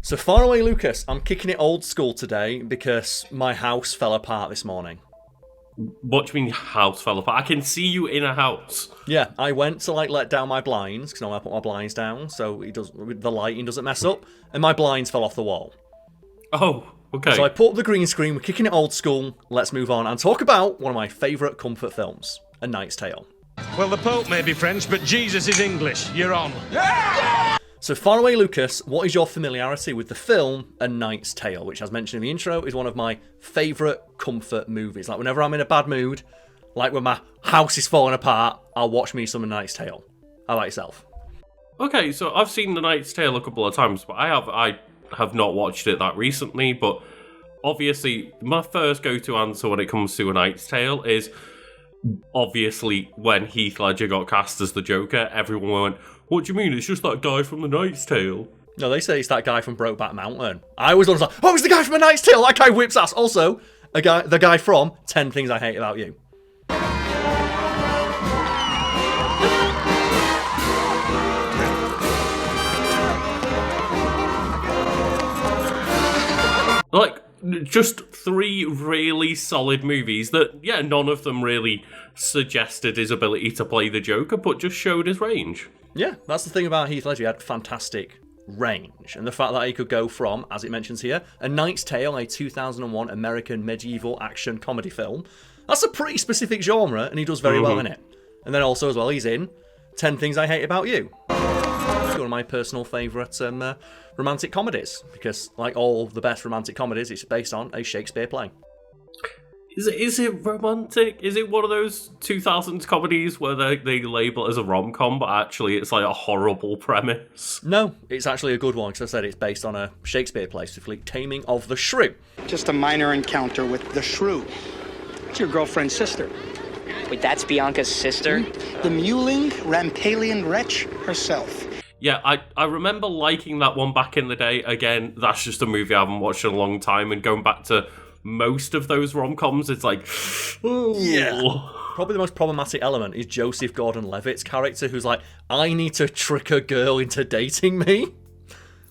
So far away, Lucas, I'm kicking it old school today because my house fell apart this morning. What do you mean house fell apart? I can see you in a house. Yeah, I went to let down my blinds, because I put my blinds down so the lighting doesn't mess up, and my blinds fell off the wall. Oh, okay. So I put up the green screen, we're kicking it old school, let's move on and talk about one of my favourite comfort films, A Knight's Tale. Well, the Pope may be French, but Jesus is English. You're on. So far away, Lucas, what is your familiarity with the film A Knight's Tale, which, as mentioned in the intro, is one of my favourite comfort movies. Like, whenever I'm in a bad mood, like when my house is falling apart, I'll watch me some A Knight's Tale. How about yourself? Okay, so I've seen The Knight's Tale a couple of times, but I have not watched it that recently, but obviously my first go-to answer when it comes to A Knight's Tale is obviously when Heath Ledger got cast as the Joker, everyone went, "What do you mean? It's just that guy from The Knight's Tale." No, they say it's that guy from Brokeback Mountain. I always was like, oh, it's the guy from A Knight's Tale. That guy whips ass. Also, the guy from 10 Things I Hate About You. Like, just three really solid movies that, yeah, none of them really suggested his ability to play the Joker, but just showed his range. Yeah, that's the thing about Heath Ledger. He had fantastic range. And the fact that he could go from, as it mentions here, A Knight's Tale, a 2001 American medieval action comedy film. That's a pretty specific genre, and he does very well in it. And then also, as well, he's in 10 Things I Hate About You. One of my personal favourite romantic comedies, because, like all the best romantic comedies, it's based on a Shakespeare play. Is it romantic? Is it one of those 2000s comedies where they label it as a rom-com, but actually it's like a horrible premise? No, it's actually a good one, because I said it's based on a Shakespeare play, specifically Taming of the Shrew. Just a minor encounter with the Shrew. It's your girlfriend's sister. Wait, that's Bianca's sister? The mewling, Rampalian wretch herself. Yeah, I remember liking that one back in the day. Again, that's just a movie I haven't watched in a long time, and going back to most of those rom-coms, it's like, ooh. Yeah. Probably the most problematic element is Joseph Gordon-Levitt's character, who's like, I need to trick a girl into dating me.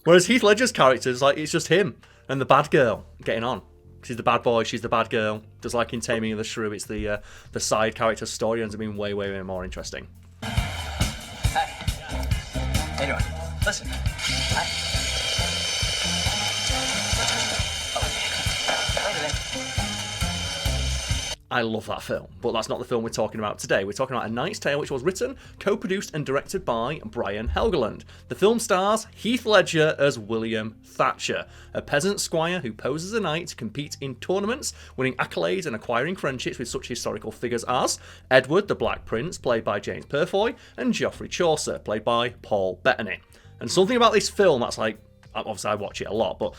Whereas Heath Ledger's character is like, it's just him and the bad girl getting on. He's the bad boy, she's the bad girl. Just like in Taming of the Shrew, it's the side character story ends up being way, way, way more interesting. Hi. How you doing? Listen. Hi. I love that film, but that's not the film we're talking about today. We're talking about A Knight's Tale, which was written, co-produced and directed by Brian Helgeland. The film stars Heath Ledger as William Thatcher, a peasant squire who poses as a knight to compete in tournaments, winning accolades and acquiring friendships with such historical figures as Edward the Black Prince, played by James Purfoy, and Geoffrey Chaucer, played by Paul Bettany. And something about this film that's like, obviously I watch it a lot, but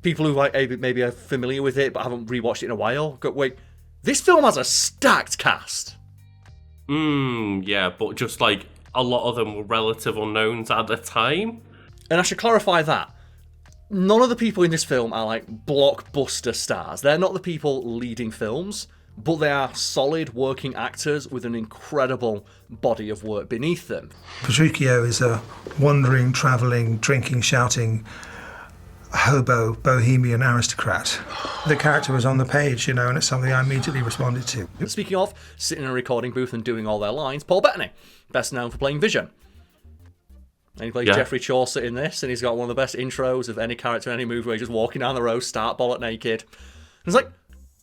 people who like maybe are familiar with it but haven't rewatched it in a while go, wait, this film has a stacked cast. Yeah, but just like a lot of them were relative unknowns at the time. And I should clarify that. None of the people in this film are like blockbuster stars. They're not the people leading films, but they are solid working actors with an incredible body of work beneath them. Petruchio is a wandering, travelling, drinking, shouting hobo bohemian aristocrat. The character was on the page, and it's something I immediately responded to. Speaking of sitting in a recording booth and doing all their lines, Paul Bettany, best known for playing Vision. And he plays Geoffrey Chaucer in this, and he's got one of the best intros of any character in any movie where he's just walking down the road, start bollock naked. And it's like,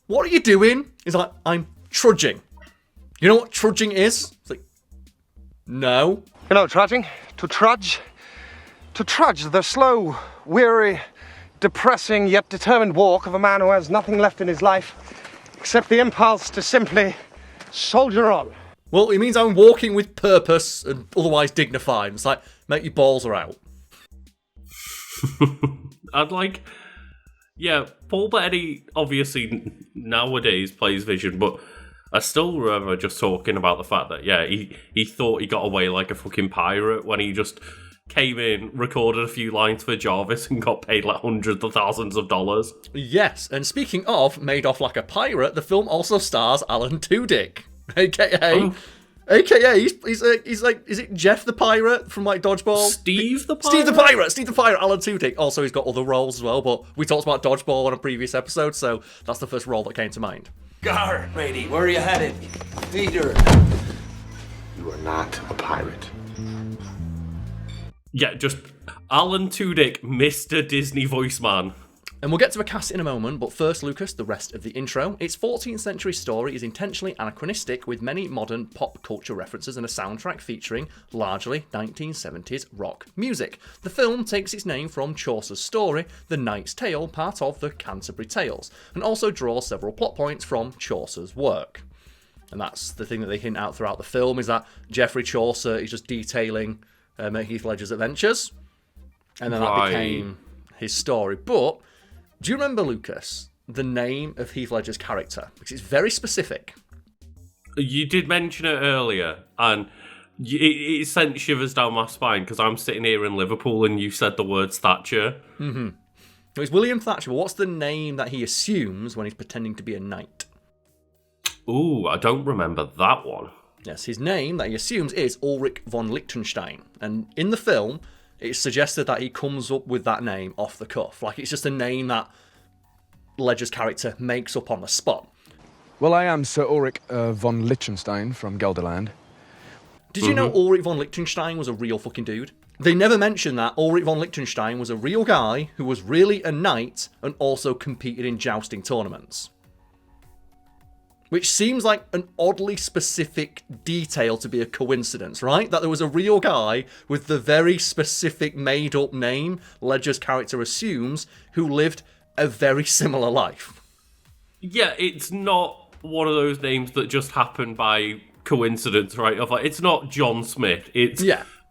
what are you doing? He's like, I'm trudging. You know what trudging is? It's like, no. You know, trudging? To trudge? To trudge, the slow, weary, depressing yet determined walk of a man who has nothing left in his life except the impulse to simply soldier on. Well, it means I'm walking with purpose and otherwise dignified. It's like, mate, your balls are out. Paul Bettany obviously nowadays plays Vision, but I still remember just talking about the fact that, he thought he got away like a fucking pirate when he just came in, recorded a few lines for Jarvis, and got paid like hundreds of thousands of dollars. Yes, and speaking of made off like a pirate, the film also stars Alan Tudyk, a.k.a. AKA, he's like, is it Jeff the Pirate from like Dodgeball? Steve the Pirate? Steve the Pirate, Alan Tudyk. Also, he's got other roles as well, but we talked about Dodgeball on a previous episode, so that's the first role that came to mind. Gar, matey, where are you headed? Peter. You are not a pirate. Yeah, just Alan Tudyk, Mr. Disney voice man. And we'll get to a cast in a moment, but first, Lucas, the rest of the intro. Its 14th century story is intentionally anachronistic with many modern pop culture references and a soundtrack featuring largely 1970s rock music. The film takes its name from Chaucer's story, The Knight's Tale, part of the Canterbury Tales, and also draws several plot points from Chaucer's work. And that's the thing that they hint out throughout the film, is that Geoffrey Chaucer is just detailing Heath Ledger's adventures, and then that became his story. But do you remember, Lucas, the name of Heath Ledger's character? Because it's very specific. You did mention it earlier, and it sent shivers down my spine because I'm sitting here in Liverpool and you said the words Thatcher. Mm-hmm. It's William Thatcher, but what's the name that he assumes when he's pretending to be a knight? Ooh, I don't remember that one. Yes, his name that he assumes is Ulrich von Liechtenstein. And in the film, it's suggested that he comes up with that name off the cuff. Like, it's just a name that Ledger's character makes up on the spot. Well, I am Sir Ulrich von Liechtenstein from Gelderland. Did you know Ulrich von Liechtenstein was a real fucking dude? They never mentioned that Ulrich von Liechtenstein was a real guy who was really a knight and also competed in jousting tournaments. Which seems like an oddly specific detail to be a coincidence, right? That there was a real guy with the very specific made-up name Ledger's character assumes who lived a very similar life. Yeah, it's not one of those names that just happened by coincidence, right? Of like, it's not John Smith, it's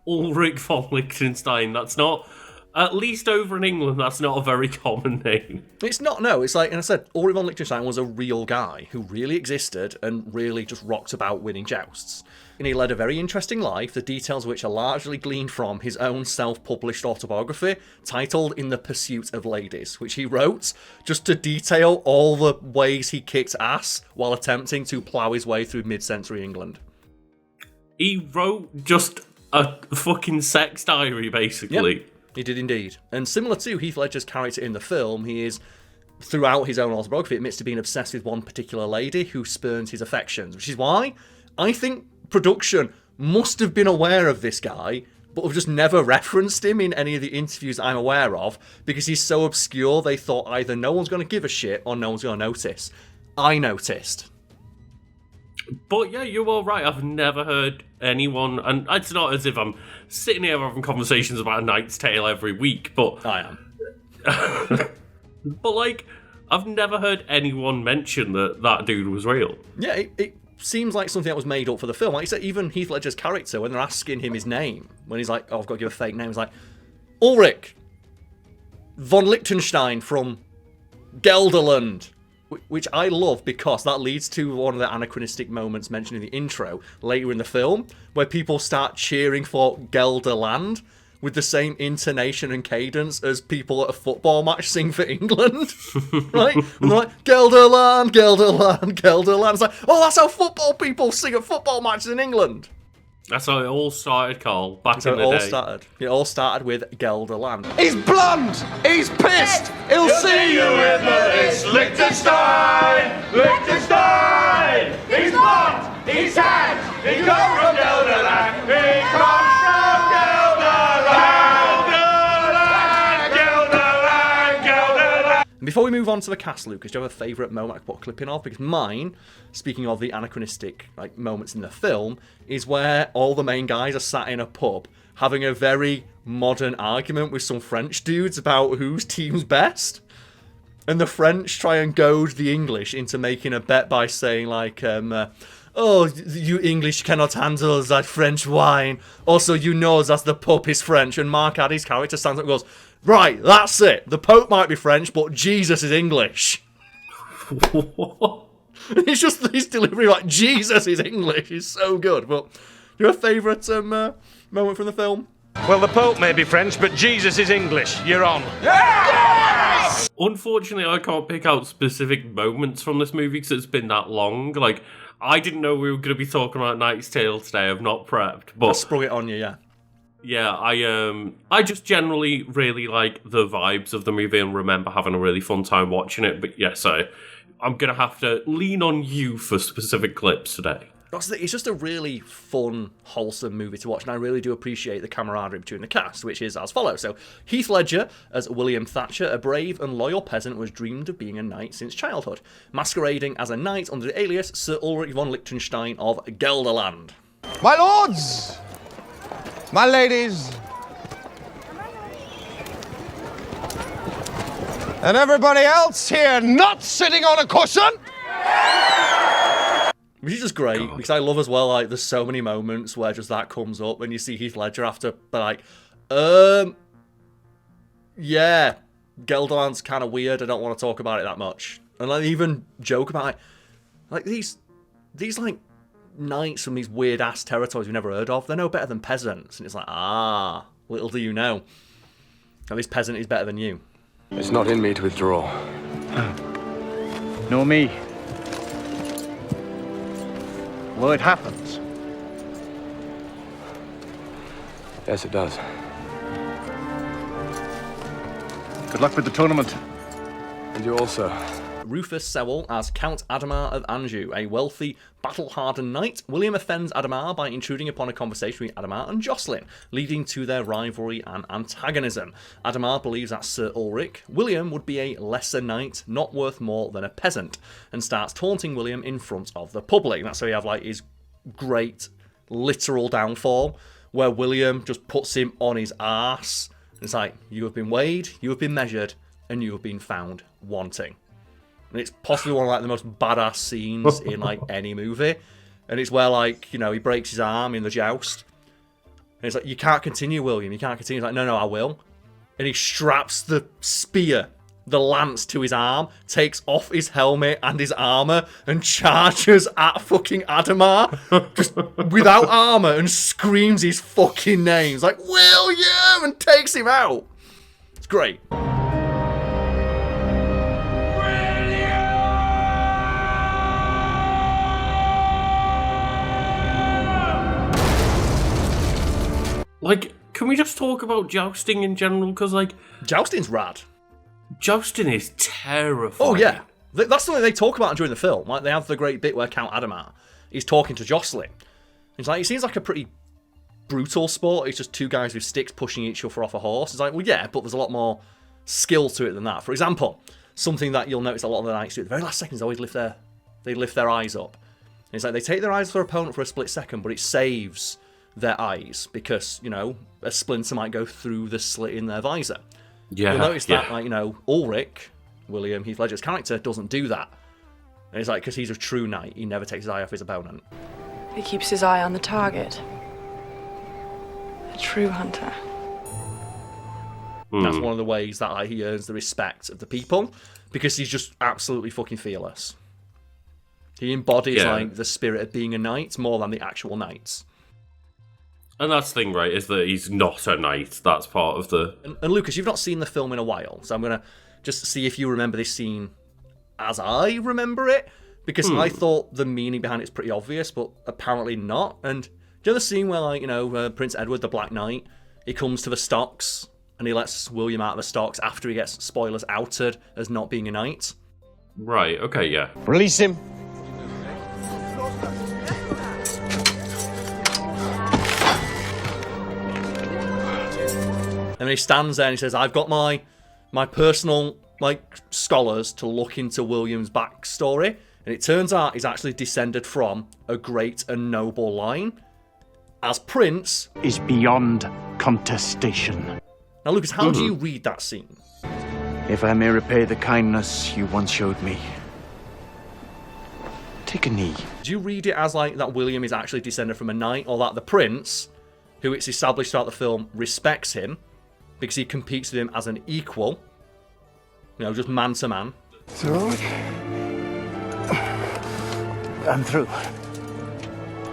Ulrich von Liechtenstein. That's not... At least over in England, that's not a very common name. It's not, no. It's like, and I said, Ulrich von Liechtenstein was a real guy who really existed and really just rocked about winning jousts. And he led a very interesting life, the details of which are largely gleaned from his own self-published autobiography, titled In the Pursuit of Ladies, which he wrote just to detail all the ways he kicked ass while attempting to plough his way through mid-century England. He wrote just a fucking sex diary, basically. Yep. He did indeed. And similar to Heath Ledger's character in the film, he is, throughout his own autobiography, admits to being obsessed with one particular lady who spurns his affections, which is why I think production must have been aware of this guy, but have just never referenced him in any of the interviews I'm aware of, because he's so obscure they thought either no one's going to give a shit or no one's going to notice. I noticed. But yeah, you're all right. I've never heard anyone, and it's not as if I'm sitting here having conversations about A Knight's Tale every week, but I am. But like, I've never heard anyone mention that dude was real. Yeah, it seems like something that was made up for the film. Like I said, even Heath Ledger's character, when they're asking him his name, when he's like, "Oh, I've got to give a fake name," he's like, Ulrich von Liechtenstein from Gelderland. Which I love because that leads to one of the anachronistic moments mentioned in the intro later in the film, where people start cheering for Gelderland with the same intonation and cadence as people at a football match sing for England, right? And they're like, Gelderland, Gelderland, Gelderland. It's like, oh, that's how football people sing at football matches in England. That's how it all started, Karl, back That's how in the day. It all started with Gelderland. He's blonde! He's pissed! He'll see you in the list! Liechtenstein! Liechtenstein! He's blonde! He's tan! He comes from Gelderland! He comes from Gelderland! Gelderland! Gelderland! And before we move on to the cast, Lucas, do you have a favourite moment I could put a clip in of? Because mine, speaking of the anachronistic moments in the film, is where all the main guys are sat in a pub having a very modern argument with some French dudes about whose team's best. And the French try and goad the English into making a bet by saying oh, you English cannot handle that French wine. Also, you know that the Pope is French. And Mark Addy's character stands up and goes, right, that's it. The Pope might be French, but Jesus is English. It's just his delivery, like, Jesus is English. Is so good. But do you have a favourite moment from the film? Well, the Pope may be French, but Jesus is English. You're on. Unfortunately, I can't pick out specific moments from this movie because it's been that long. Like, I didn't know we were going to be talking about Knight's Tale today. I've not prepped, but I sprung it on you, yeah. Yeah, I just generally really like the vibes of the movie and remember having a really fun time watching it. But yes, I'm going to have to lean on you for specific clips today. It's just a really fun, wholesome movie to watch, and I really do appreciate the camaraderie between the cast, which is as follows. So, Heath Ledger as William Thatcher, a brave and loyal peasant who has dreamed of being a knight since childhood, masquerading as a knight under the alias Sir Ulrich von Liechtenstein of Gelderland. My lords! My ladies! And everybody else here not sitting on a cushion! Which is just great, because I love as well, like, there's so many moments where just that comes up, and you see Heath Ledger after, like, yeah, Gelderland's kind of weird, I don't want to talk about it that much. And, like, they even joke about it. Like, these like, knights from these weird-ass territories we've never heard of, they're no better than peasants. And it's like, little do you know. At least peasant is better than you. It's not in me to withdraw. Nor me. Well, it happens. Yes, it does. Good luck with the tournament. And you also. Rufus Sewell as Count Adhemar of Anjou, a wealthy, battle-hardened knight. William offends Adhemar by intruding upon a conversation between Adhemar and Jocelyn, leading to their rivalry and antagonism. Adhemar believes that Sir Ulrich, William, would be a lesser knight, not worth more than a peasant, and starts taunting William in front of the public. And that's how you have like his great literal downfall, where William just puts him on his arse. It's like, you have been weighed, you have been measured, and you have been found wanting. And it's possibly one of like the most badass scenes in like any movie. And it's where like, you know, he breaks his arm in the joust. And it's like, you can't continue, William. You can't continue. He's like, no, I will. And he straps the spear, the lance to his arm, takes off his helmet and his armor, and charges at fucking Adhemar, just without armor, and screams his fucking name. He's like, William! And takes him out. It's great. Like, can we just talk about jousting in general? Because, like... Jousting's rad. Jousting is terrifying. Oh, yeah. That's something they talk about during the film. Like, they have the great bit where Count Adhemar is talking to Jocelyn. It's like, it seems like a pretty brutal sport. It's just two guys with sticks pushing each other off a horse. It's like, well, yeah, but there's a lot more skill to it than that. For example, something that you'll notice a lot of the knights do at the very last seconds, they always lift their eyes up. And it's like, they take their eyes off their opponent for a split second, but it saves their eyes because, you know, a splinter might go through the slit in their visor. Yeah, you'll notice that, like, you know, Ulrich, William Heath Ledger's character, doesn't do that. And it's like, because he's a true knight, he never takes his eye off his opponent. He keeps his eye on the target. A true hunter. That's one of the ways that like, he earns the respect of the people, because he's just absolutely fucking fearless. He embodies like the spirit of being a knight more than the actual knights. And that's the thing, right, is that he's not a knight. That's part of the... And Lucas, you've not seen the film in a while, so I'm going to just see if you remember this scene as I remember it, because I thought the meaning behind it's pretty obvious, but apparently not. And do you know the scene where, like, you know, Prince Edward, the Black Knight, he comes to the stocks, and he lets William out of the stocks after he gets, spoilers, outed as not being a knight? Right, okay, yeah. Release him. And he stands there and he says, I've got my personal like scholars to look into William's backstory. And it turns out he's actually descended from a great and noble line. As Prince... is beyond contestation. Now, Lucas, how do you read that scene? If I may repay the kindness you once showed me. Take a knee. Do you read it as like that William is actually descended from a knight, or that the Prince, who it's established throughout the film, respects him because he competes with him as an equal, you know, just man to man? Through? I'm through.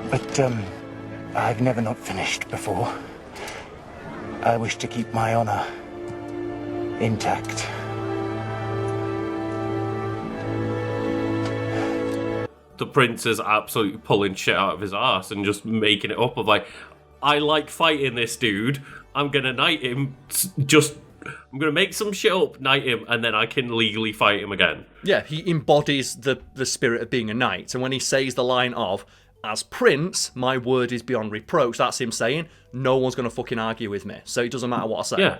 But, I've never not finished before. I wish to keep my honor intact. the prince is absolutely pulling shit out of his ass and just making it up of like, I like fighting this dude, I'm gonna knight him, I'm gonna make some shit up, knight him, and then I can legally fight him again. Yeah, he embodies the spirit of being a knight, and when he says the line of, as prince, my word is beyond reproach, that's him saying, no one's gonna fucking argue with me, so it doesn't matter what I say. Yeah.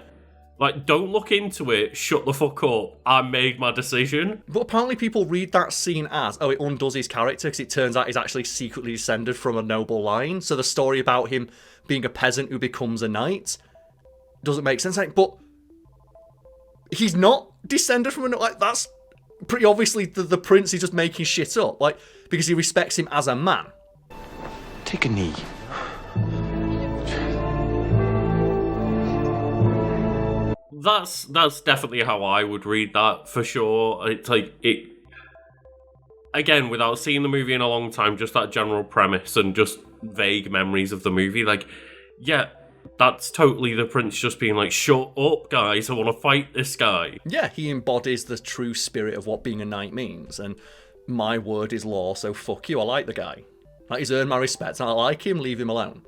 Like, don't look into it, shut the fuck up, I made my decision. But apparently people read that scene as, oh, it undoes his character, because it turns out he's actually secretly descended from a noble line, so the story about him being a peasant who becomes a knight doesn't make sense. Like, but he's not descended from a knight. Like, that's pretty obviously the prince is just making shit up, like, because he respects him as a man. Take a knee. That's definitely how I would read that, for sure. It's like, it... Again, without seeing the movie in a long time, just that general premise and just vague memories of the movie, like, yeah, that's totally the prince just being like, shut up, guys, I want to fight this guy. Yeah, he embodies the true spirit of what being a knight means, and my word is law, so fuck you, I like the guy. Like, he's earned my respect, and I like him, leave him alone.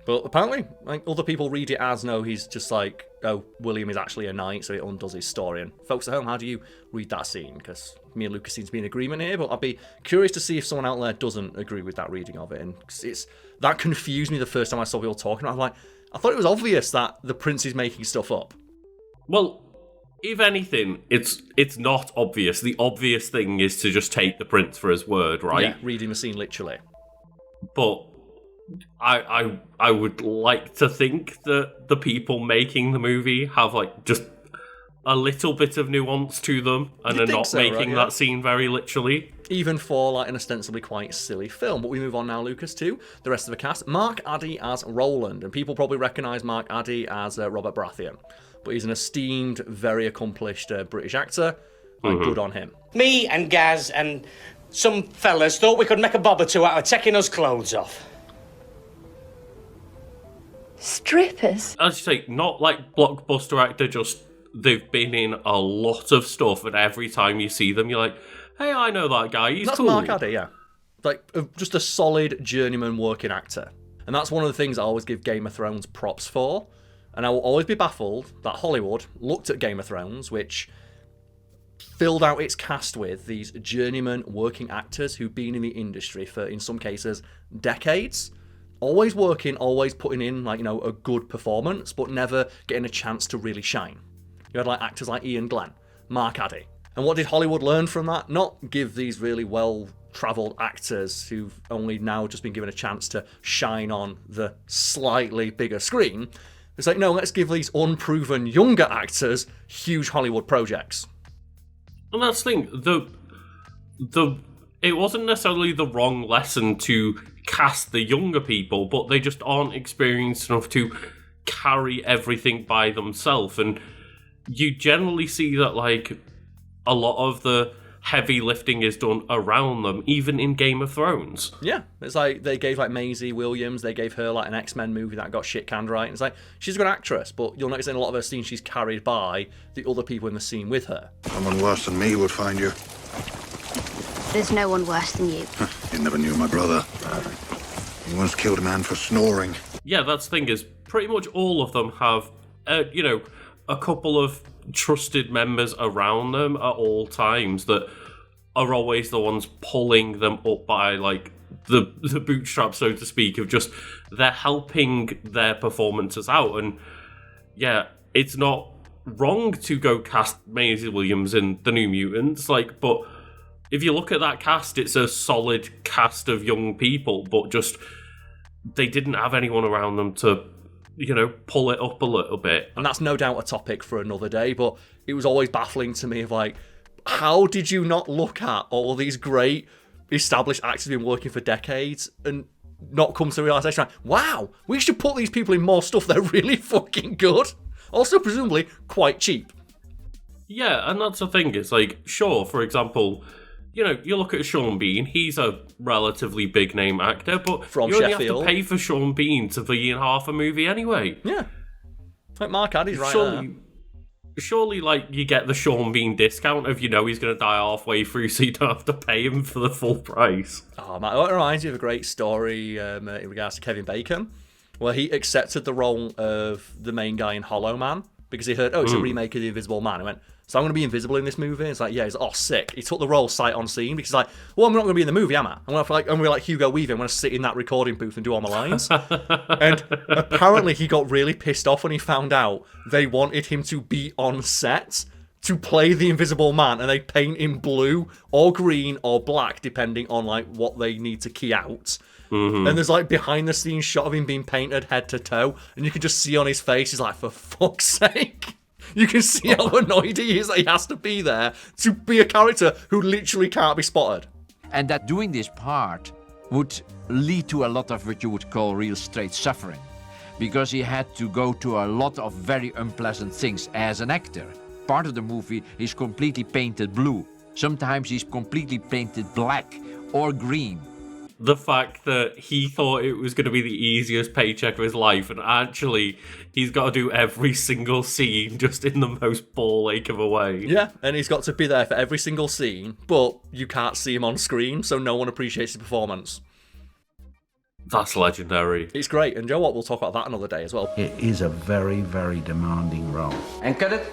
But apparently, like, other people read it as, no, he's just like, oh, William is actually a knight, so it undoes his story. And folks at home, how do you read that scene? Because me and Lucas seem to be in agreement here, but I'd be curious to see if someone out there doesn't agree with that reading of it. And that confused me the first time I saw people talking about it. I'm like, I thought it was obvious that the prince is making stuff up. Well, if anything, it's not obvious. The obvious thing is to just take the prince for his word, right? Yeah, reading the scene literally. But I would like to think that the people making the movie have, like, just a little bit of nuance to them and are not making that scene very literally. Even for, like, an ostensibly quite silly film. But we move on now, Lucas, to the rest of the cast. Mark Addy as Roland, and people probably recognise Mark Addy as Robert Baratheon. But he's an esteemed, very accomplished British actor, and good on him. Me and Gaz and some fellas thought we could make a bob or two out of taking us clothes off. Strippers? As you say, not like blockbuster actor, just they've been in a lot of stuff, and every time you see them, you're like, hey, I know that guy, he's cool. That's Mark Addy, yeah. Like, just a solid journeyman working actor. And that's one of the things I always give Game of Thrones props for. And I will always be baffled that Hollywood looked at Game of Thrones, which filled out its cast with these journeyman working actors who've been in the industry for, in some cases, decades. Always working, always putting in, like, you know, a good performance, but never getting a chance to really shine. You had, like, actors like Ian Glenn, Mark Addy. And what did Hollywood learn from that? Not give these really well-travelled actors who've only now just been given a chance to shine on the slightly bigger screen. It's like, no, let's give these unproven younger actors huge Hollywood projects. And that's the thing, it wasn't necessarily the wrong lesson to cast the younger people, but they just aren't experienced enough to carry everything by themselves. And you generally see that, like, a lot of the heavy lifting is done around them, even in Game of Thrones. Yeah, it's like they gave, like, Maisie Williams, they gave her, like, an X-Men movie that got shit canned right. And it's like, she's a good actress, but you'll notice in a lot of her scenes she's carried by the other people in the scene with her. Someone worse than me would find you. There's no one worse than you. You never knew my brother. He once killed a man for snoring. Yeah, that's the thing, is pretty much all of them have, you know, a couple of trusted members around them at all times that are always the ones pulling them up by, like, the bootstraps, so to speak, of just they're helping their performances out. And yeah, it's not wrong to go cast Maisie Williams in The New Mutants, like, but if you look at that cast, it's a solid cast of young people, but just they didn't have anyone around them to, you know, pull it up a little bit. And that's no doubt a topic for another day, but it was always baffling to me of, like, how did you not look at all these great established actors who've been working for decades and not come to the realisation, like, wow, we should put these people in more stuff, they're really fucking good. Also, presumably, quite cheap. Yeah, and that's the thing, it's like, sure, for example, you know, you look at Sean Bean, he's a relatively big name actor, but from you only Sheffield. have to pay for Sean Bean to be in half a movie anyway. Yeah. Like Mark Addy's right surely, there. surely, like, you get the Sean Bean discount if you know he's going to die halfway through, so you don't have to pay him for the full price. Oh, man, it reminds me of a great story in regards to Kevin Bacon, where he accepted the role of the main guy in Hollow Man because he heard, it's a remake of The Invisible Man. He went, so I'm going to be invisible in this movie? It's like, yeah. He's like, oh, sick. He took the role sight on scene because he's like, well, I'm not going to be in the movie, am I? I'm going to be like Hugo Weaving. I'm going to sit in that recording booth and do all my lines. And apparently he got really pissed off when he found out they wanted him to be on set to play the Invisible Man, and they paint him blue or green or black depending on like what they need to key out. And there's like behind the scenes shot of him being painted head to toe, and you can just see on his face, he's like, for fuck's sake. You can see how annoyed he is that he has to be there to be a character who literally can't be spotted. And that doing this part would lead to a lot of what you would call real straight suffering, because he had to go to a lot of very unpleasant things as an actor. Part of the movie is completely painted blue. Sometimes he's completely painted black or green. The fact that he thought it was going to be the easiest paycheck of his life, and actually he's got to do every single scene just in the most ball ache of a way. Yeah, and he's got to be there for every single scene, but you can't see him on screen, so no one appreciates his performance. That's legendary. It's great, and you know what? We'll talk about that another day as well. It is a very, very demanding role. And cut it.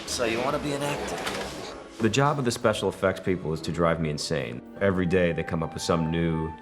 So you want to be an actor? The job of the special effects people is to drive me insane. Every day they come up with some new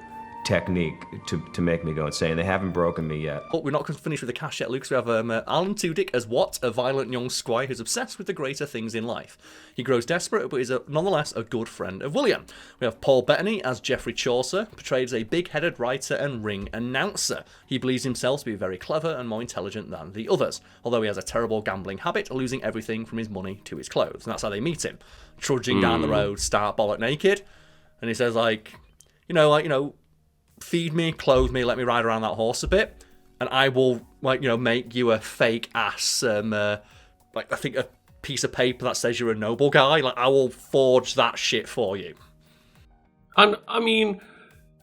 technique to make me go insane. They haven't broken me yet. But we're not finished with the cast yet, Luke. So we have Alan Tudyk as Watt, a violent young squire who's obsessed with the greater things in life. He grows desperate, but is nonetheless a good friend of William. We have Paul Bettany as Geoffrey Chaucer, portrayed as a big-headed writer and ring announcer. He believes himself to be very clever and more intelligent than the others, although he has a terrible gambling habit, losing everything from his money to his clothes. And that's how they meet him. Trudging down the road, start bollock naked, and he says, feed me, clothe me, let me ride around that horse a bit, and I will, make you a fake ass, I think a piece of paper that says you're a noble guy. Like, I will forge that shit for you. And, I mean,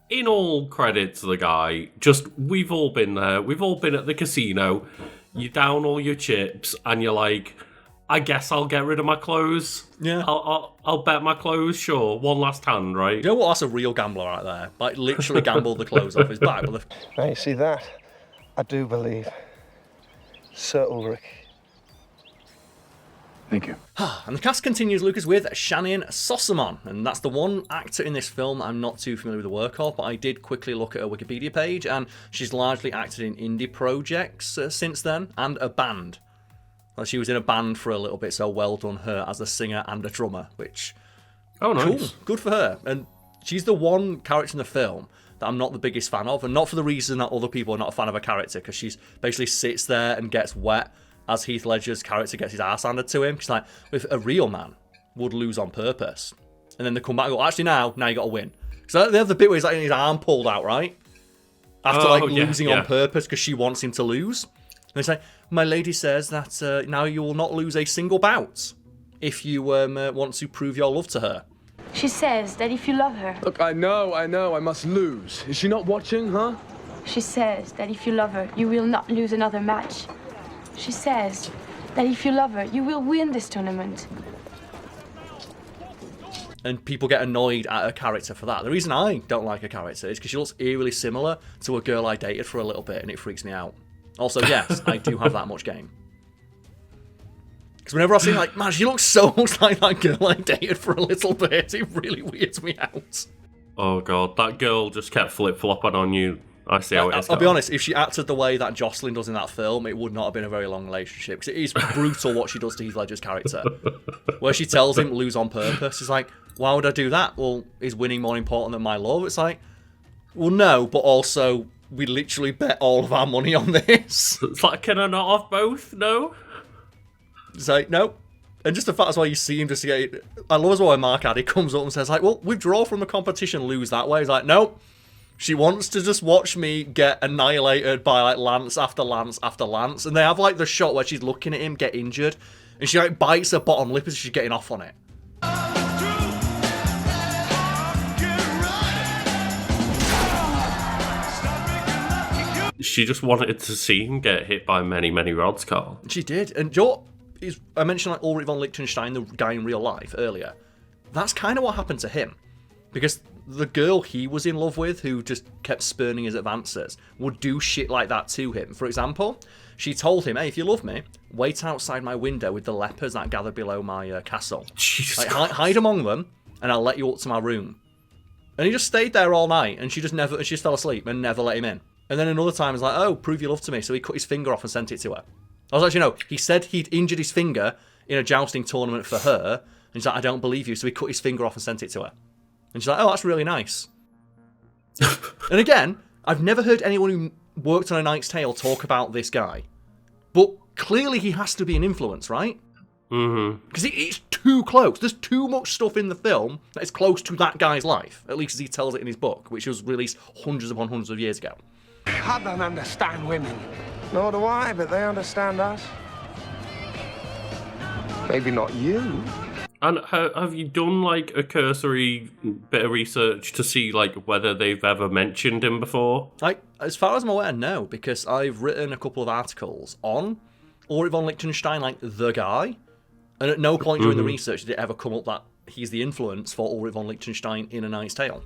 in all credit to the guy, we've all been there. We've all been at the casino. You down all your chips, and you're like, I guess I'll get rid of my clothes. Yeah. I'll bet my clothes, sure. One last hand, right? You know what? That's a real gambler right there. Like, literally gambled the clothes off his back. Now, you see that? I do believe. Sir Ulrich. Thank you. And the cast continues, Lucas, with Shannon Sossamon. And that's the one actor in this film I'm not too familiar with the work of, but I did quickly look at her Wikipedia page, and she's largely acted in indie projects since then, and a band. She was in a band for a little bit, so well done her as a singer and a drummer, which... Oh, nice. Cool. Good for her. And she's the one character in the film that I'm not the biggest fan of, and not for the reason that other people are not a fan of her character, because she's basically sits there and gets wet as Heath Ledger's character gets his ass handed to him. She's like, if a real man would lose on purpose, and then they come back and go, actually now you got to win. So they have the bit where he's like his arm pulled out, right? After losing on purpose because she wants him to lose. And they say, my lady says that now you will not lose a single bout if you want to prove your love to her. She says that if you love her... Look, I know, I must lose. Is she not watching, huh? She says that if you love her, you will not lose another match. She says that if you love her, you will win this tournament. And people get annoyed at her character for that. The reason I don't like her character is because she looks eerily similar to a girl I dated for a little bit, and it freaks me out. Also, yes, I do have that much game. Because whenever I see man, she looks so much like that girl I dated for a little bit, it really weirds me out. Oh, God, that girl just kept flip-flopping on you. I see how it is. I'll be honest, if she acted the way that Jocelyn does in that film, it would not have been a very long relationship. Because it is brutal what she does to Heath Ledger's character. Where she tells him lose on purpose. It's like, why would I do that? Well, is winning more important than my love? It's like, well, no, but also, we literally bet all of our money on this. It's like, can I not have both? No? It's like, no. And just the fact as well, you see him just get... I love as well when Mark Addy comes up and says, well, withdraw from the competition, lose that way. He's like, nope. She wants to just watch me get annihilated by lance after lance after lance. And they have the shot where she's looking at him get injured. And she bites her bottom lip as she's getting off on it. She just wanted to see him get hit by many, many rods, Karl. She did. And Joe, I mentioned like Ulrich von Liechtenstein, the guy in real life earlier. That's kind of what happened to him, because the girl he was in love with, who just kept spurning his advances, would do shit like that to him. For example, she told him, "Hey, if you love me, wait outside my window with the lepers that gather below my castle. Like, hide among them, and I'll let you up to my room." And he just stayed there all night, and she just fell asleep and never let him in. And then another time, he's like, "Oh, prove your love to me." So he cut his finger off and sent it to her. I was actually, no, he said he'd injured his finger in a jousting tournament for her, and he's like, "I don't believe you." So he cut his finger off and sent it to her. And she's like, "Oh, that's really nice." And again, I've never heard anyone who worked on A Knight's Tale talk about this guy. But clearly he has to be an influence, right? Mm-hmm. Because it's too close. There's too much stuff in the film that is close to that guy's life, at least as he tells it in his book, which was released hundreds upon hundreds of years ago. I don't understand women. Nor do I, but they understand us. Maybe not you. And have you done, like, a cursory bit of research to see, like, whether they've ever mentioned him before? As far as I'm aware, no, because I've written a couple of articles on Ulrich von Liechtenstein, like, the guy, and at no point during the research did it ever come up that he's the influence for Ulrich von Liechtenstein in A Knight's Tale.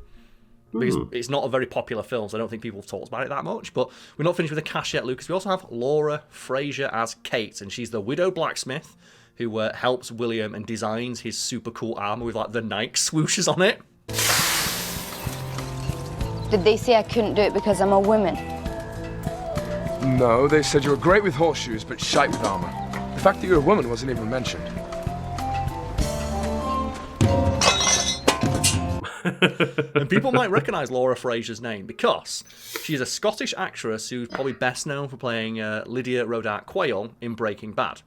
Because it's not a very popular film, so I don't think people have talked about it that much. But we're not finished with the cast yet, Lucas. We also have Laura Fraser as Kate, and she's the widowed blacksmith who helps William and designs his super cool armor with like the Nike swooshes on it. Did they say I couldn't do it because I'm a woman? No, they said you were great with horseshoes, but shite with armor. The fact that you're a woman wasn't even mentioned. And people might recognise Laura Fraser's name because she's a Scottish actress who's probably best known for playing Lydia Rodart Quayle in Breaking Bad.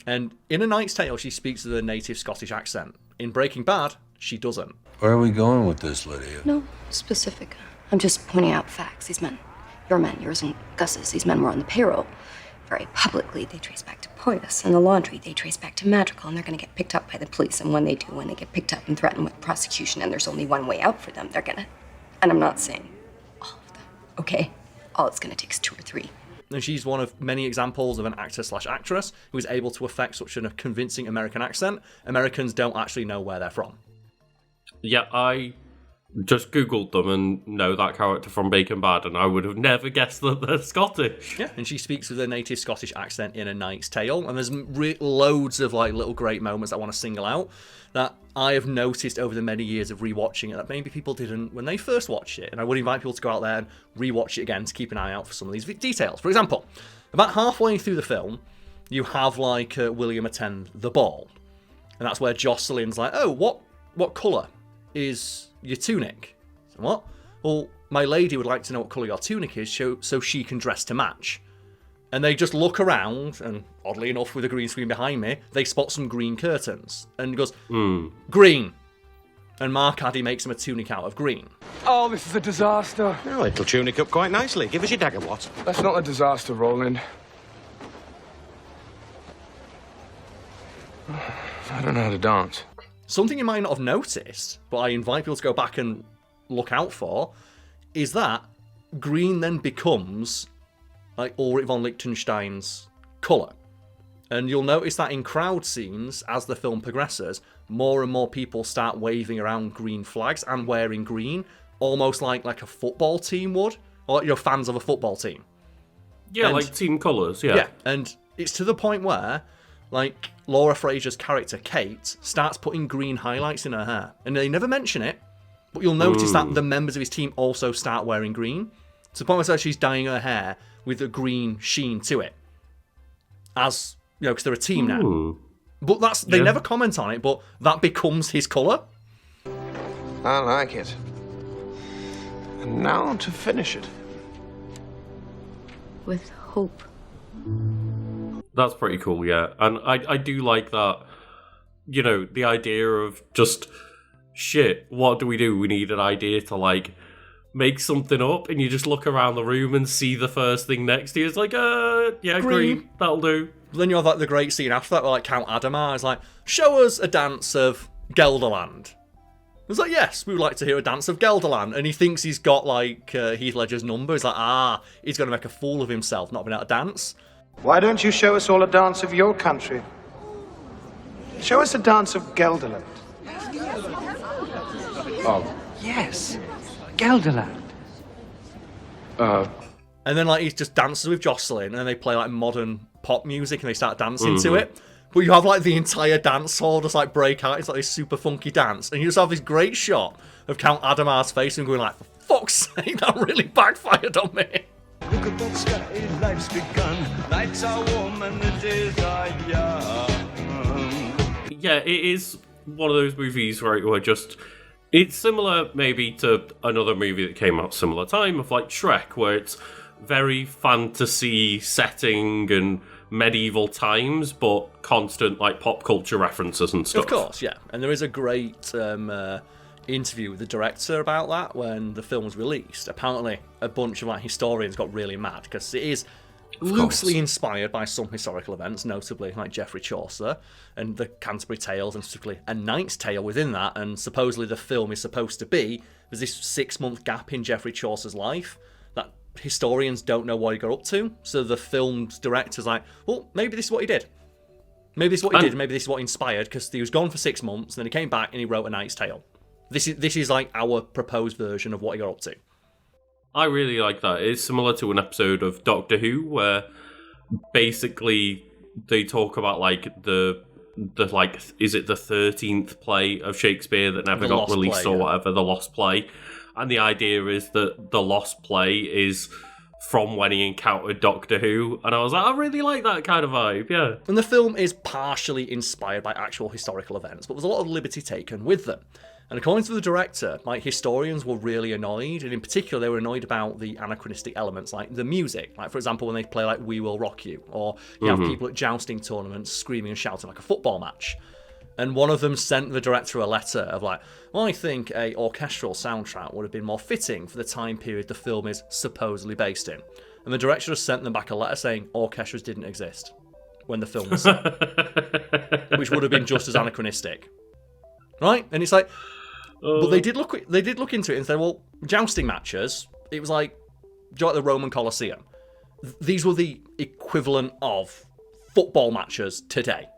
And in A Knight's Tale, she speaks with a native Scottish accent. In Breaking Bad, she doesn't. Where are we going with this, Lydia? No specific. I'm just pointing out facts. These men, your men, yours and Gus's, these men were on the payroll. Very publicly, they trace back to Poyas. And the laundry, they trace back to Madrigal, and they're going to get picked up by the police. And when they do, when they get picked up and threatened with prosecution, and there's only one way out for them, they're going to... And I'm not saying all of them, okay? All it's going to take is 2 or 3. And she's one of many examples of an actor/actress who is able to affect such a convincing American accent. Americans don't actually know where they're from. Yeah, I just Googled them and know that character from Breaking Bad, and I would have never guessed that they're Scottish. Yeah, and she speaks with a native Scottish accent in A Knight's Tale, and there's loads of like little great moments I want to single out that I have noticed over the many years of rewatching it that maybe people didn't when they first watched it, and I would invite people to go out there and rewatch it again to keep an eye out for some of these details. For example, about halfway through the film, you have like William attend the ball, and that's where Jocelyn's like, "Oh, what colour is your tunic?" What? Well, my lady would like to know what colour your tunic is so she can dress to match. And they just look around, and oddly enough, with a green screen behind me, they spot some green curtains. And he goes, "Green." And Mark Addy makes him a tunic out of green. Oh, this is a disaster. Oh, it'll tunic up quite nicely. Give us your dagger, what? That's not a disaster, Roland. I don't know how to dance. Something you might not have noticed, but I invite people to go back and look out for, is that green then becomes like Ulrich von Liechtenstein's colour. And you'll notice that in crowd scenes, as the film progresses, more and more people start waving around green flags and wearing green, almost like a football team would, or fans of a football team. Yeah, and, like team colours, yeah. Yeah, and it's to the point where, like, Laura Fraser's character, Kate, starts putting green highlights in her hair. And they never mention it, but you'll notice that the members of his team also start wearing green. To the point where she's dyeing her hair with a green sheen to it. As, because they're a team now. But they never comment on it, but that becomes his colour. I like it. And now to finish it. With hope. That's pretty cool, yeah. And I do like that, the idea of just, shit, what do? We need an idea to, like, make something up, and you just look around the room and see the first thing next to you. It's like, yeah, green, that'll do. Then you have, like, the great scene after that where, like, Count Adamar is like, "Show us a dance of Gelderland." It's like, "Yes, we would like to hear a dance of Gelderland." And he thinks he's got, like, Heath Ledger's number. He's like, he's going to make a fool of himself, not being able to dance. Why don't you show us all a dance of your country? Show us a dance of Gelderland. Oh. Yes, Gelderland. And then, like, he just dances with Jocelyn, and then they play, like, modern pop music, and they start dancing to it. But you have, like, the entire dance hall just, like, break out. It's, like, this super funky dance. And you just have this great shot of Count Adamar's face and going, like, for fuck's sake, that really backfired on me. Look at that sky, life's begun. Nights are warm and the days are young. Yeah, it is one of those movies where just... It's similar, maybe, to another movie that came out similar time, of, like, Shrek, where it's very fantasy setting and medieval times, but constant, like, pop culture references and stuff. Of course, yeah. And there is a great interview with the director about that when the film was released. Apparently, a bunch of, like, historians got really mad, because it is loosely inspired by some historical events, notably like Geoffrey Chaucer and the Canterbury Tales, and specifically A Knight's Tale within that. And supposedly the film is supposed to be, there's this 6-month gap in Geoffrey Chaucer's life that historians don't know what he got up to. So the film's director's like, well, maybe this is what he did. Maybe this is what he did, maybe this is what inspired, because he was gone for 6 months, and then he came back and he wrote A Knight's Tale. This is like our proposed version of what he got up to. I really like that. It's similar to an episode of Doctor Who where basically they talk about like the like, is it the 13th play of Shakespeare that never got released or whatever, the Lost Play. And the idea is that the Lost Play is from when he encountered Doctor Who. And I was like, I really like that kind of vibe, yeah. And the film is partially inspired by actual historical events, but there's a lot of liberty taken with them. And according to the director, like, historians were really annoyed, and in particular they were annoyed about the anachronistic elements, like the music. Like, for example, when they play like We Will Rock You, or you have people at jousting tournaments screaming and shouting like a football match. And one of them sent the director a letter of like, well, I think a orchestral soundtrack would have been more fitting for the time period the film is supposedly based in. And the director just sent them back a letter saying orchestras didn't exist when the film was set, which would have been just as anachronistic. Right? And it's like, but they did look into it and said, well, jousting matches, it was like the Roman Colosseum. These were the equivalent of football matches today.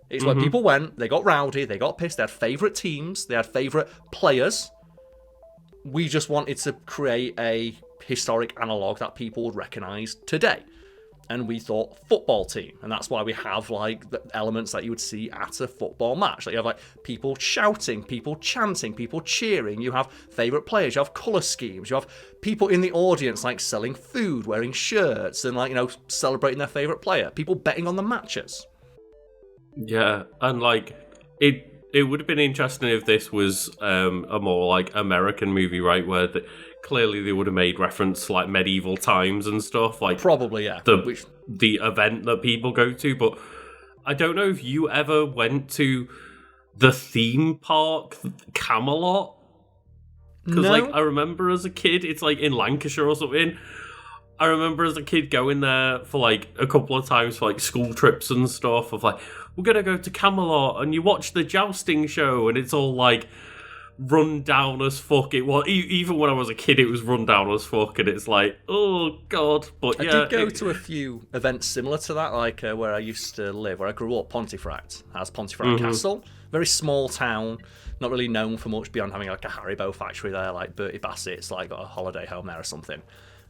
It's where people went, they got rowdy, they got pissed, they had favourite teams, they had favourite players. We just wanted to create a historic analogue that people would recognise today. And we thought football team, and that's why we have like the elements that you would see at a football match. Like you have like people shouting, people chanting, people cheering. You have favourite players. You have colour schemes. You have people in the audience like selling food, wearing shirts, and like, you know, celebrating their favourite player. People betting on the matches. Yeah, and like it would have been interesting if this was a more like American movie, right? Where clearly they would have made reference to like medieval times and stuff, like probably, yeah, the event that people go to. But I don't know if you ever went to the theme park Camelot, because like I remember as a kid, it's like in Lancashire or something. I remember as a kid going there for like a couple of times for like school trips and stuff. Of like, we're gonna go to Camelot, and you watch the jousting show, and it's all like run down as fuck. It was even when I was a kid, it was run down as fuck, and it's like, oh god. But yeah, I did go to a few events similar to that, like where I used to live, where I grew up. Pontefract has Pontefract Castle, very small town, not really known for much beyond having like a Haribo factory there, like Bertie Bassett's like got a holiday home there or something.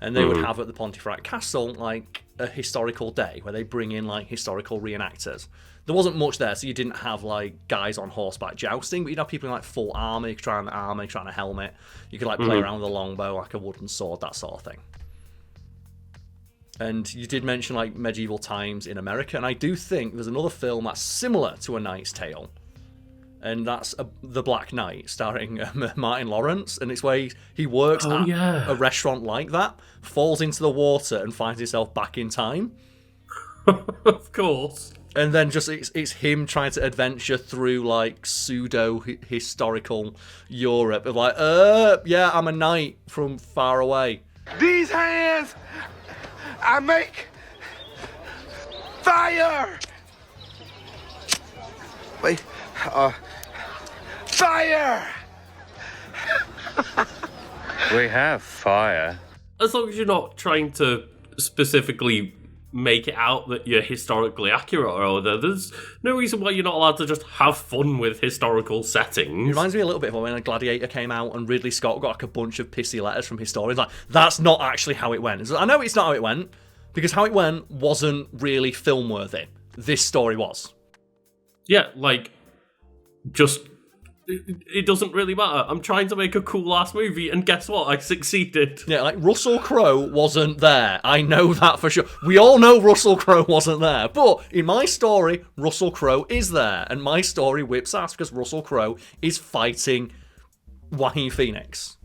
And they would have at the Pontefract Castle like a historical day where they bring in like historical reenactors. There wasn't much there, so you didn't have like guys on horseback jousting, but you'd have people in like full armour. You could try on the armour, try on a helmet. You could like play around with a longbow, like a wooden sword, that sort of thing. And you did mention like medieval times in America, and I do think there's another film that's similar to A Knight's Tale, and that's The Black Knight, starring Martin Lawrence, and it's where he works at a restaurant like that, falls into the water, and finds himself back in time. Of course. And then just it's him trying to adventure through like pseudo-historical Europe of like, yeah, I'm a knight from far away. These hands, I make fire! Wait, fire! We have fire. As long as you're not trying to specifically make it out that you're historically accurate or other. There's no reason why you're not allowed to just have fun with historical settings. It reminds me a little bit of when Gladiator came out and Ridley Scott got like a bunch of pissy letters from historians like, that's not actually how it went. I know it's not how it went, because how it went wasn't really film worthy. This story was. Yeah, like, just... It doesn't really matter. I'm trying to make a cool-ass movie, and guess what? I succeeded. Yeah, like, Russell Crowe wasn't there. I know that for sure. We all know Russell Crowe wasn't there. But in my story, Russell Crowe is there. And my story whips ass because Russell Crowe is fighting Joaquin Phoenix.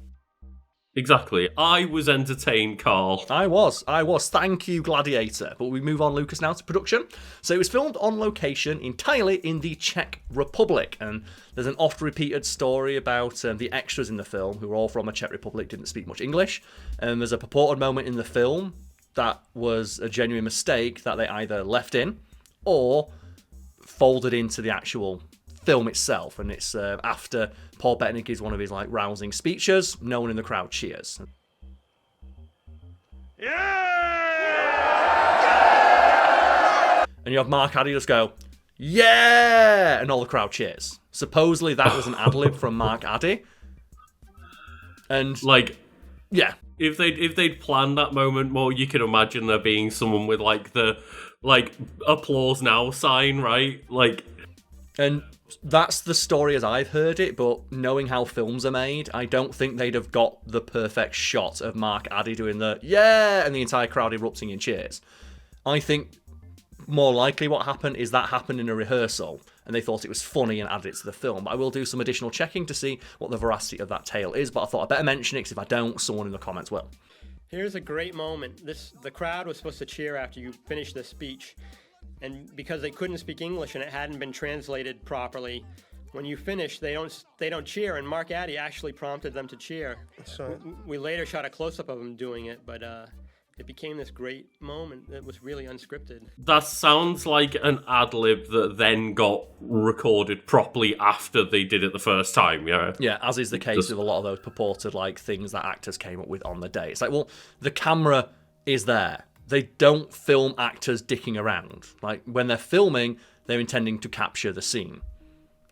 Exactly. I was entertained, Karl. I was. Thank you, Gladiator. But we move on, Lucas, now to production. So it was filmed on location entirely in the Czech Republic. And there's an oft-repeated story about the extras in the film, who were all from the Czech Republic, didn't speak much English. And there's a purported moment in the film that was a genuine mistake that they either left in or folded into the actual film itself, and it's after Paul Bettany gives one of his like rousing speeches, no one in the crowd cheers. Yeah! And you have Mark Addy just go, yeah! And all the crowd cheers. Supposedly that was an ad-lib from Mark Addy. And like, yeah. If they'd planned that moment more, you could imagine there being someone with like the applause now sign, right? Like, and that's the story as I've heard it, but knowing how films are made, I don't think they'd have got the perfect shot of Mark Addy doing the yeah and the entire crowd erupting in cheers. I think more likely what happened is that happened in a rehearsal and they thought it was funny and added it to the film. But I will do some additional checking to see what the veracity of that tale is, but I thought I'd better mention it because if I don't, someone in the comments will. Here's a great moment. The crowd was supposed to cheer after you finished the speech. And because they couldn't speak English and it hadn't been translated properly, when you finish, they don't cheer. And Mark Addy actually prompted them to cheer. So we later shot a close-up of him doing it, but it became this great moment that was really unscripted. That sounds like an ad-lib that then got recorded properly after they did it the first time, yeah? Yeah, as is the case with a lot of those purported like things that actors came up with on the day. It's like, well, the camera is there. They don't film actors dicking around. Like, when they're filming, they're intending to capture the scene.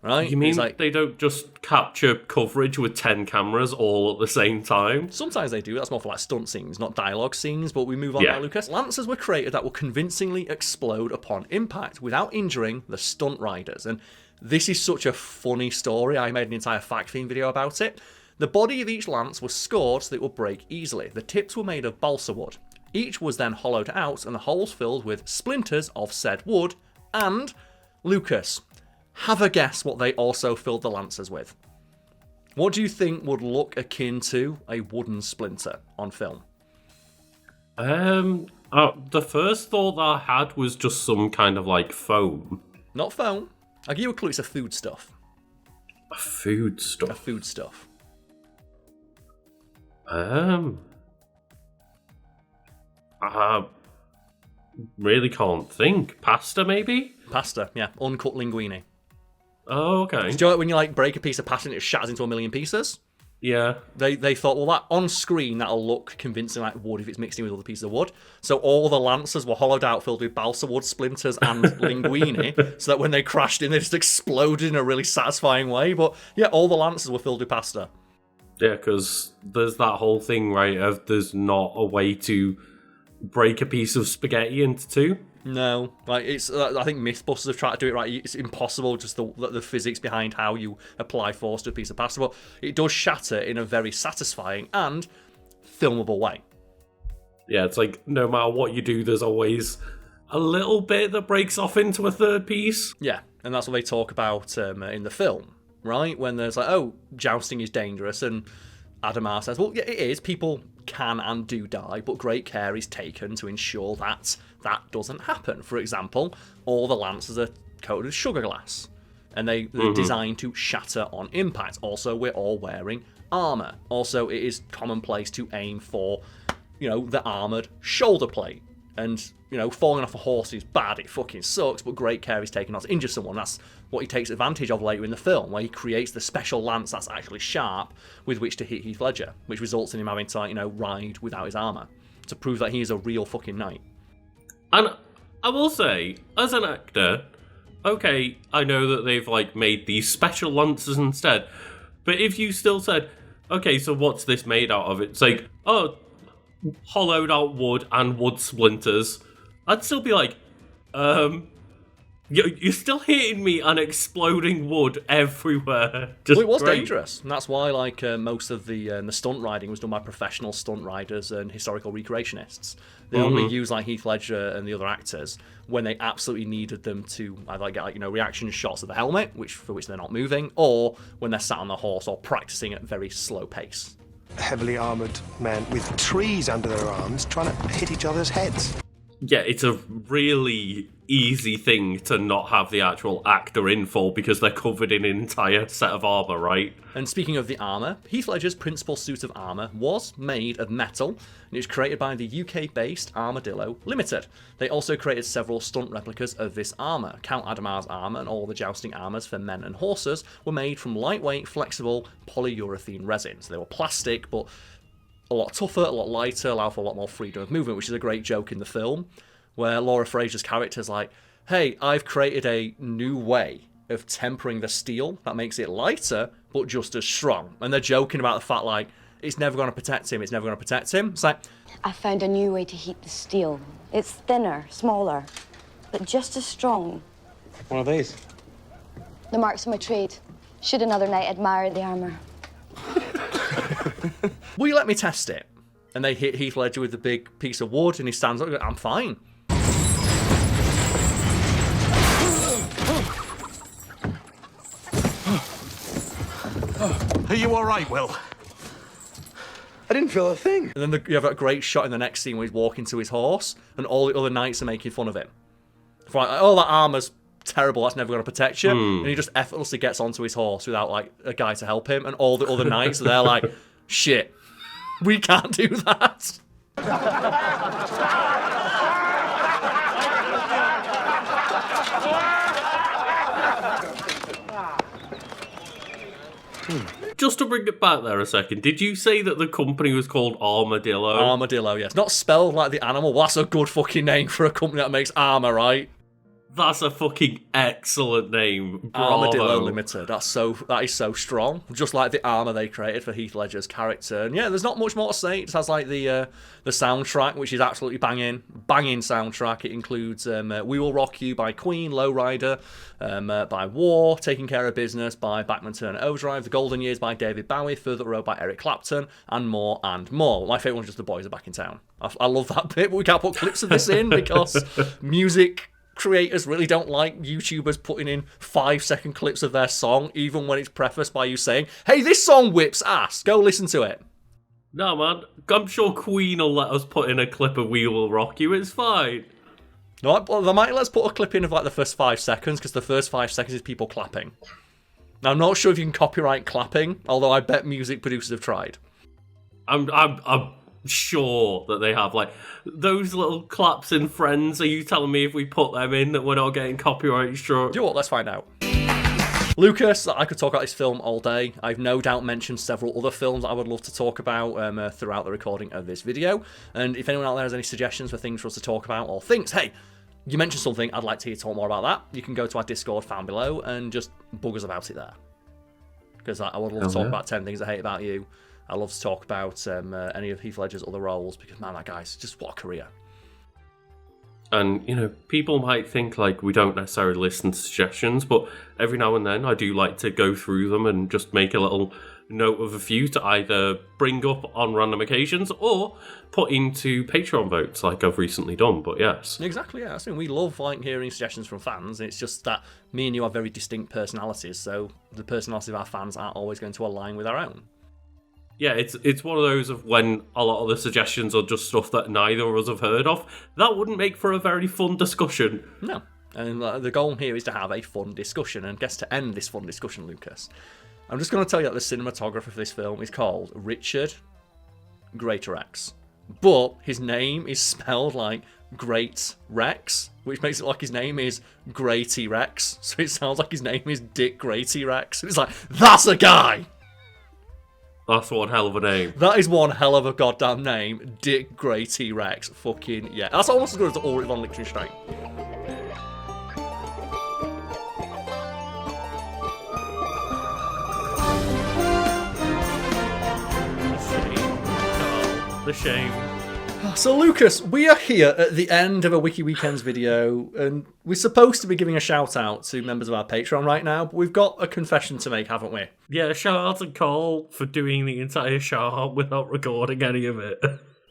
Right? You mean like, they don't just capture coverage with 10 cameras all at the same time? Sometimes they do. That's more for like stunt scenes, not dialogue scenes. But we move on now, Lucas. Lancers were created that will convincingly explode upon impact without injuring the stunt riders. And this is such a funny story. I made an entire fact theme video about it. The body of each lance was scored so that it would break easily. The tips were made of balsa wood. Each was then hollowed out and the holes filled with splinters of said wood. And, Lucas, have a guess what they also filled the lancers with. What do you think would look akin to a wooden splinter on film? The first thought that I had was just some kind of like foam. Not foam. I'll give you a clue, it's a foodstuff. A foodstuff? A foodstuff. I really can't think. Pasta, maybe? Pasta, yeah. Uncut linguine. Oh, okay. Do you know when you like break a piece of pasta and it shatters into a million pieces? Yeah. They thought, well, that on screen that'll look convincing like wood if it's mixed in with other pieces of wood. So all the lancers were hollowed out, filled with balsa wood splinters and linguine, so that when they crashed in, they just exploded in a really satisfying way. But yeah, all the lancers were filled with pasta. Yeah, because there's that whole thing, right, of there's not a way to break a piece of spaghetti into two. No, like it's. I think Mythbusters have tried to do it right. It's impossible, just the physics behind how you apply force to a piece of pasta, but it does shatter in a very satisfying and filmable way. Yeah, it's like no matter what you do, there's always a little bit that breaks off into a third piece. Yeah, and that's what they talk about in the film, right? When there's like, oh, jousting is dangerous, and Adamar says, well, yeah, it is. People can and do die, but great care is taken to ensure that that doesn't happen. For example, all the lancers are coated with sugar glass, and they're designed to shatter on impact. Also, we're all wearing armour. Also, it is commonplace to aim for, the armoured shoulder plate. And, falling off a horse is bad, it fucking sucks, but great care is taken not to injure someone. That's what he takes advantage of later in the film, where he creates the special lance that's actually sharp with which to hit Heath Ledger, which results in him having to, ride without his armour, to prove that he is a real fucking knight. And I will say, as an actor, okay, I know that they've like made these special lances instead, but if you still said, okay, so what's this made out of? It's like, oh, hollowed out wood and wood splinters. I'd still be like, you're still hitting me and exploding wood everywhere. Well, it was dangerous, and that's why like most of the stunt riding was done by professional stunt riders and historical recreationists. They only use like Heath Ledger and the other actors when they absolutely needed them to either get like reaction shots of the helmet, for which they're not moving, or when they're sat on the horse or practicing at very slow pace. Heavily armoured men with trees under their arms trying to hit each other's heads. Yeah, it's a really easy thing to not have the actual actor in for because they're covered in an entire set of armour, right? And speaking of the armour, Heath Ledger's principal suit of armour was made of metal, and it was created by the UK-based Armadillo Limited. They also created several stunt replicas of this armour. Count Adamar's armour and all the jousting armours for men and horses were made from lightweight, flexible polyurethane resins. They were plastic, but a lot tougher, a lot lighter, allow for a lot more freedom of movement, which is a great joke in the film, where Laura Fraser's character's like, hey, I've created a new way of tempering the steel that makes it lighter, but just as strong. And they're joking about the fact, like, it's never going to protect him, it's never going to protect him. It's like, I found a new way to heat the steel. It's thinner, smaller, but just as strong. One of these? The marks of my trade. Should another knight admire the armour. will you let me test it? And they hit Heath Ledger with the big piece of wood, and he stands up and goes, I'm fine. Are you all right, Will? I didn't feel a thing. And then you have that great shot in the next scene where he's walking to his horse, and all the other knights are making fun of him. Like, oh, that armor's terrible, that's never going to protect you. And he just effortlessly gets onto his horse without like a guy to help him, and all the other knights are there like, shit, we can't do that. Just to bring it back there a second, did you say that the company was called Armadillo? Armadillo, yes. Not spelled like the animal. Well, that's a good fucking name for a company that makes armour, right? That's a fucking excellent name. Bravo. Armadillo Limited. That is so strong. Just like the armour they created for Heath Ledger's character. And yeah, there's not much more to say. It just has like the soundtrack, which is absolutely banging soundtrack. It includes We Will Rock You by Queen, Lowrider, by War, Taking Care of Business by Bachman Turner Overdrive, The Golden Years by David Bowie, Further Road by Eric Clapton, and more and more. My favourite one's just The Boys Are Back in Town. I love that bit, but we can't put clips of this in because music creators really don't like YouTubers putting in 5-second clips of their song, even when it's prefaced by you saying, hey, this song whips ass, go listen to it. No, man, I'm sure Queen will let us put in a clip of We Will Rock You, it's fine. No, they might let us put a clip in of like the first 5 seconds, because the first 5 seconds is people clapping. Now, I'm not sure if you can copyright clapping, although I bet music producers have tried. I'm sure that they have, like, those little claps in Friends. Are you telling me if we put them in that we're not getting copyright struck? Do you know what? Let's find out. Lucas, I could talk about this film all day. I've no doubt mentioned several other films I would love to talk about throughout the recording of this video. And if anyone out there has any suggestions for things for us to talk about, or thinks, hey, you mentioned something, I'd like to hear you talk more about that, you can go to our Discord found below and just bug us about it there. Because I would love to talk about 10 things I hate about you. I love to talk about any of Heath Ledger's other roles, because, man, that guy's just, what a career. And, you know, people might think, like, we don't necessarily listen to suggestions, but every now and then I do like to go through them and just make a little note of a few to either bring up on random occasions or put into Patreon votes like I've recently done, but yes. Exactly, yeah. I mean, we love like hearing suggestions from fans. It's just that me and you have very distinct personalities, so the personalities of our fans aren't always going to align with our own. Yeah, it's one of those of when a lot of the suggestions are just stuff that neither of us have heard of. That wouldn't make for a very fun discussion. No. And the goal here is to have a fun discussion. And guess to end this fun discussion, Lucas, I'm just going to tell you that the cinematographer for this film is called Richard Greatorex. But his name is spelled like Great Rex, which makes it like his name is Grady Rex. So it sounds like his name is Dick Grady Rex. It's like, that's a guy! That's one hell of a name. That is one hell of a goddamn name. Dick Grey T-Rex. Fucking yeah. That's almost as good as Ulrich von Liechtenstein. The shame. So Lucas, we are here at the end of a Wiki Weekends video, and we're supposed to be giving a shout out to members of our Patreon right now, but we've got a confession to make, haven't we? Yeah, shout out to Karl for doing the entire show without recording any of it.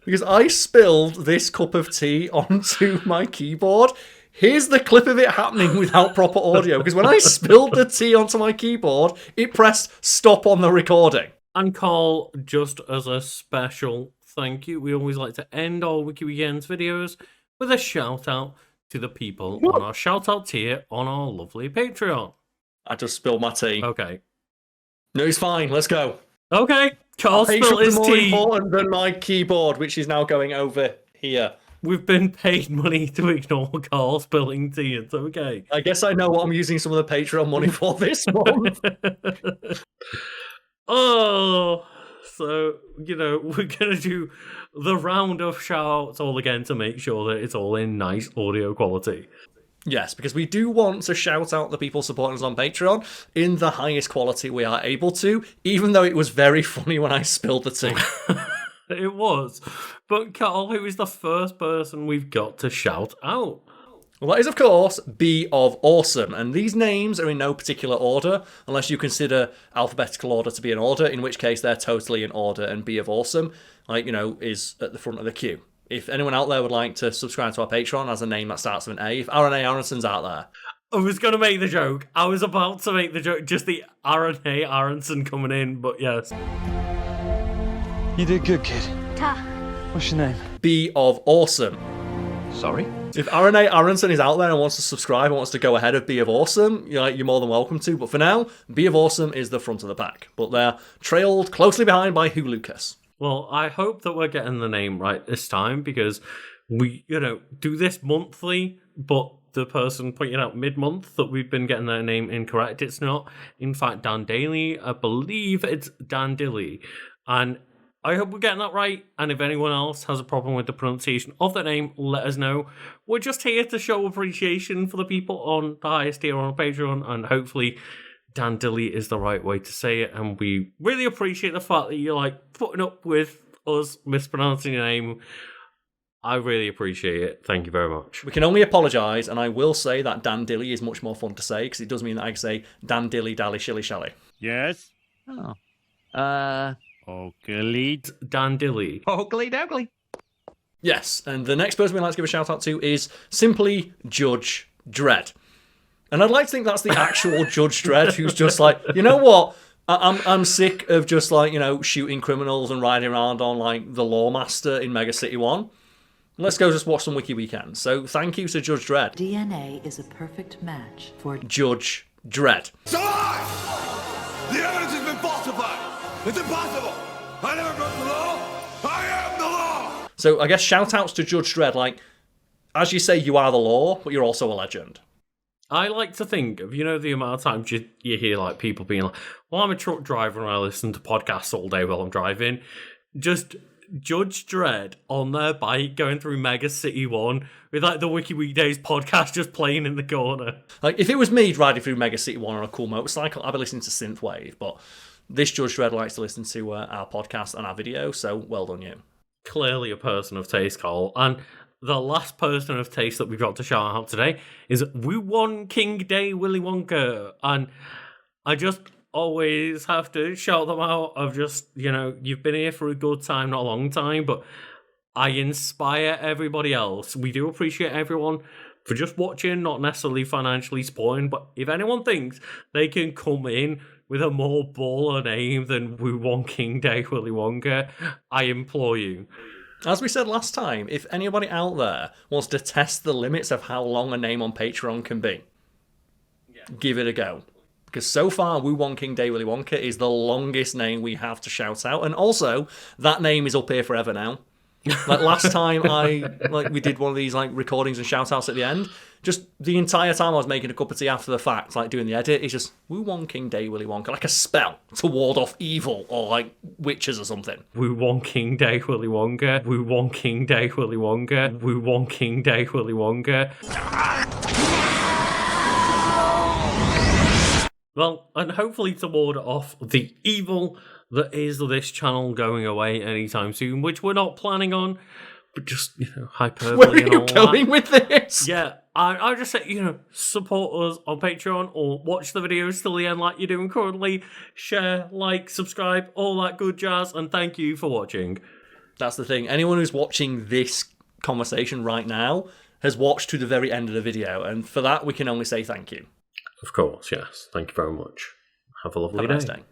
Because I spilled this cup of tea onto my keyboard. Here's the clip of it happening without proper audio, because when I spilled the tea onto my keyboard, it pressed stop on the recording. And Karl, just as a special thank you, we always like to end our Wiki Weekends videos with a shout out to the people on our shout out tier on our lovely Patreon. I just spilled my tea. Okay. No, it's fine. Let's go. Okay. Karl spilled his more tea. Important than my keyboard, which is now going over here. We've been paid money to ignore Karl spilling tea. It's okay. I guess I know what I'm using some of the Patreon money for this month. Oh, so, you know, we're going to do the round of shout-outs all again to make sure that it's all in nice audio quality. Yes, because we do want to shout out the people supporting us on Patreon in the highest quality we are able to, even though it was very funny when I spilled the tea. It was. But Karl, who is the first person we've got to shout out? Well, that is, of course, Be of Awesome. And these names are in no particular order, unless you consider alphabetical order to be an order, in which case they're totally in order, and Be of Awesome, like, you know, is at the front of the queue. If anyone out there would like to subscribe to our Patreon as a name that starts with an A, if Aaron A. Aronson's out there. I was going to make the joke. I was about to make the joke, just the Aaron A. Aronson coming in, but yes. You did good, kid. Ta. What's your name? Be of Awesome. Sorry? If Aaron A. Aronson is out there and wants to subscribe and wants to go ahead of Be of Awesome, you're more than welcome to. But for now, Be of Awesome is the front of the pack. But they're trailed closely behind by who, Lucas? Well, I hope that we're getting the name right this time, because we, you know, do this monthly, but the person pointed out mid-month that we've been getting their name incorrect. It's not, in fact, Dan Daly. I believe it's Dan Dilly. And I hope we're getting that right, and if anyone else has a problem with the pronunciation of that name, let us know. We're just here to show appreciation for the people on the highest tier on Patreon, and hopefully Dan Dilly is the right way to say it, and we really appreciate the fact that you're, like, putting up with us mispronouncing your name. I really appreciate it. Thank you very much. We can only apologise, and I will say that Dan Dilly is much more fun to say, because it does mean that I can say Dan Dilly Dally Shilly Shally. Yes? Oakley. Dan Dilly. Oakley dokley. Yes, and the next person we'd like to give a shout out to is simply Judge Dredd. And I'd like to think that's the actual Judge Dredd who's just like, you know what? I'm sick of just, like, you know, shooting criminals and riding around on, like, the Lawmaster in Mega City 1. Let's go just watch some Wiki Weekends. So thank you to Judge Dredd. DNA is a perfect match for Judge Dredd. It's a lie! The evidence has been falsified! It's impossible! I never broke the law! I am the law! So I guess shout-outs to Judge Dredd, like, as you say, you are the law, but you're also a legend. I like to think of, you know, the amount of times you hear, like, people being like, well, I'm a truck driver and I listen to podcasts all day while I'm driving. Just Judge Dredd on their bike going through Mega City 1 with, like, the Wiki Weekdays podcast just playing in the corner. Like, if it was me riding through Mega City 1 on a cool motorcycle, I'd be listening to Synthwave, but this Judge Dredd likes to listen to our podcast and our video, so well done you. Clearly a person of taste, Karl. And the last person of taste that we've got to shout out today is We Won King Day Willy Wonka. And I just always have to shout them out of just, you know, you've been here for a good time, not a long time, but I inspire everybody else. We do appreciate everyone for just watching, not necessarily financially supporting, but if anyone thinks they can come in with a more baller name than We Won King Day Willy Wonka, I implore you. As we said last time, if anybody out there wants to test the limits of how long a name on Patreon can be, give it a go. Because so far, We Won King Day Willy Wonka is the longest name we have to shout out. And also, that name is up here forever now. Like last time we did one of these like recordings and shout outs at the end, just the entire time I was making a cup of tea after the fact, like doing the edit, it's just Woo Wonking Day Willy Wonka, like a spell to ward off evil or like witches or something. Woo Wonking Day Willy Wonka. Woo Wonking Day Willy Wonka. Woo Wonking Day Willy Wonka. Well, and hopefully to ward off the evil that is this channel going away anytime soon, which we're not planning on, but just, hyperbole. Where are and you all going that. with this? Yeah, I just say, support us on Patreon or watch the videos till the end like you're doing currently. Share, like, subscribe, all that good jazz, and thank you for watching. That's the thing. Anyone who's watching this conversation right now has watched to the very end of the video, and for that we can only say thank you. Of course, yes. Thank you very much. Have a lovely day. Have a nice day.